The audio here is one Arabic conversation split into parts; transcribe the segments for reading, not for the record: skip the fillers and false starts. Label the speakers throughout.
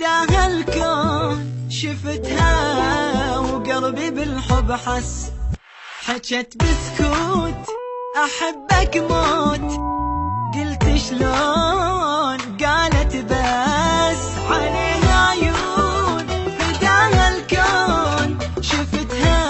Speaker 1: فداها الكون شفتها وقلبي بالحب حس، حجت بسكوت أحبك موت، قلت شلون قالت بس عليها عيون، فداها الكون شفتها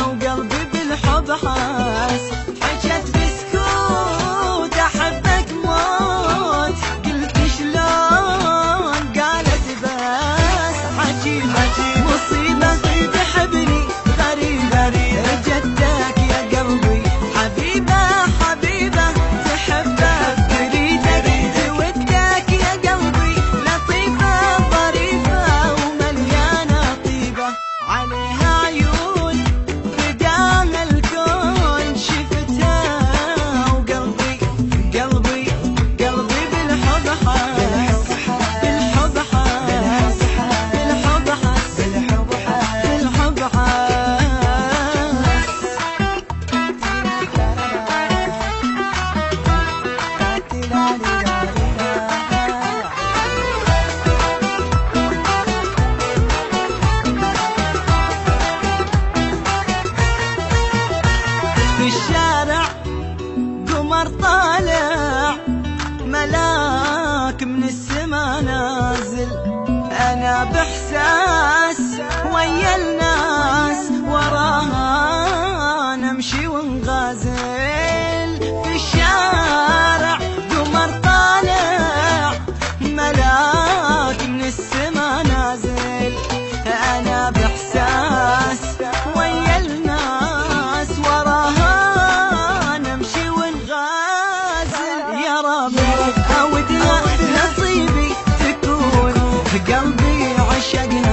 Speaker 1: وقلبي بالحب حس، حجت بسكوت أحبك موت، قلت شلون قالت بس عجيب مصيبة تحبني غريبة جدك يا قلبي حبيبة حبيبة تحبك تريدك تودك يا قلبي لطيفة ظريفة ومليانة طيبة عليها عيون فداها الكون شفتها وقلبي قلبي قلبي بالحب حس بالحب حس بالحب حس بالحب حس في الشارع قمر طالع ملاك من السما نازل، أنا بإحساس ويا الناس وراها نمشي ونغازل، في الشارع قمر طالع ملاك من السما نازل، أنا بإحساس ويا الناس وراها نمشي ونغازل، يا ربي أودها نصيبي تكون في قلبي عشقنا